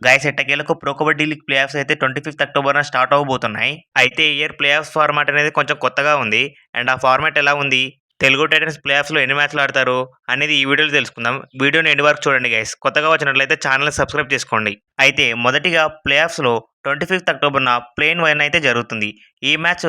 Guys ఎట్టకేలకు pro kabaddi league play offs అయితే 25th అక్టోబర్‌న start అవ్వబోతున్నాయి. అయితే ఈ ఇయర్ ప్లే ఆఫ్స్ ఫార్మాట్ అనేది కొంచెం కొత్తగా ఉంది. అండ్ ఆ ఫార్మాట్ ఎలా ఉంది? తెలుగు టైటన్స్ ప్లే ఆఫ్స్‌లో ఎన్ని మ్యాచ్‌లు ఆడతారు? అనేది ఈ వీడియోలో తెలుసుకుందాం. వీడియోని ఎండ్ వరకు చూడండి గైస్. కొత్తగా వచ్చినట్లయితే ఛానెల్‌ని సబ్స్క్రైబ్ చేసుకోండి. అయితే మొదటిగా ప్లే ఆఫ్స్‌లో 25th అక్టోబర్‌న ప్లేన్ 1 అయితే జరుగుతుంది. ఈ match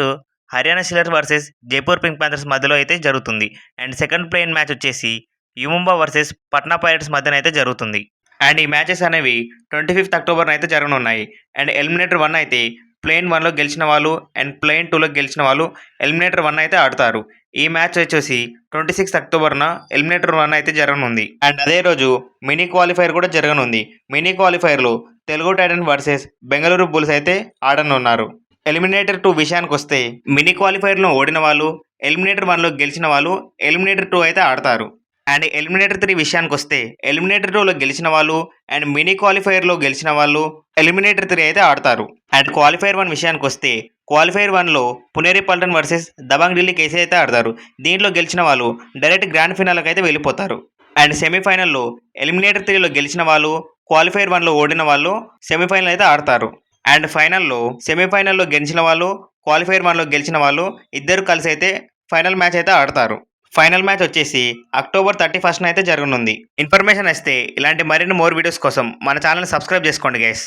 Haryana Steelers versus Jaipur Pink Panthers మధ్యలో అయితే జరుగుతుంది. అండ్ సెకండ్ ప్లేన్ మ్యాచ్ వచ్చేసి యుముంబా వర్సెస్ పట్నా పైరేట్స్ మధ్యన అయితే జరుగుతుంది. అండ్ ఈ మ్యాచెస్ అనేవి 25th అక్టోబర్‌న అయితే జరగనున్నాయి. అండ్ ఎలిమినేటర్ 1 అయితే ప్లేన్ 1లో గెలిచిన వాళ్ళు అండ్ ప్లేన్ 2లో గెలిచిన వాళ్ళు ఎలిమినేటర్ 1 అయితే ఆడతారు. ఈ మ్యాచ్ వచ్చేసి 26th అక్టోబర్‌న ఎలిమినేటర్ 1 అయితే జరగనుంది. అండ్ అదే రోజు మినీ క్వాలిఫైర్ కూడా జరగనుంది. మినీ క్వాలిఫైర్‌లో Telugu Titans versus Bengaluru Bulls అయితే ఆడనున్నారు. ఎలిమినేటర్ 2 విషయానికొస్తే మినీ క్వాలిఫైర్‌లో ఓడిన వాళ్ళు, ఎలిమినేటర్ 1లో గెలిచిన వాళ్ళు ఎలిమినేటర్ 2 అయితే ఆడతారు. అండ్ ఎలిమినేటర్ 3 విషయానికొస్తే ఎలిమినేటర్ 2లో గెలిచిన వాళ్ళు అండ్ మినీ క్వాలిఫైర్‌లో గెలిచిన వాళ్ళు ఎలిమినేటర్ 3 అయితే ఆడతారు. అండ్ క్వాలిఫైర్ 1 విషయానికొస్తే క్వాలిఫైర్ 1లో పునేరి పల్టన్ వర్సెస్ దబాంగ్ ఢిల్లీ కేసీ అయితే ఆడతారు. దీంట్లో గెలిచిన వాళ్ళు డైరెక్ట్ గ్రాండ్ ఫినాల్‌కి అయితే వెళ్ళిపోతారు. అండ్ సెమీఫైనల్‌లో ఎలిమినేటర్ 3లో గెలిచిన వాళ్ళు, క్వాలిఫైర్ 1లో ఓడిన వాళ్ళు సెమీఫైనల్ అయితే ఆడతారు. అండ్ ఫైనల్‌లో సెమీఫైనల్‌లో గెలిచిన వాళ్ళు, క్వాలిఫైర్ 1లో గెలిచిన వాళ్ళు ఇద్దరు కలిసి అయితే ఫైనల్ మ్యాచ్ అయితే ఆడతారు. ఫైనల్ మ్యాచ్ వచ్చేసి అక్టోబర్ 31న అయితే జరగనుంది. ఇన్ఫర్మేషన్ ఇస్తే ఇలాంటి మరిన్ని మోర్ వీడియోస్ కోసం మన ఛానల్‌ని సబ్స్క్రైబ్ చేసుకోండి గైస్.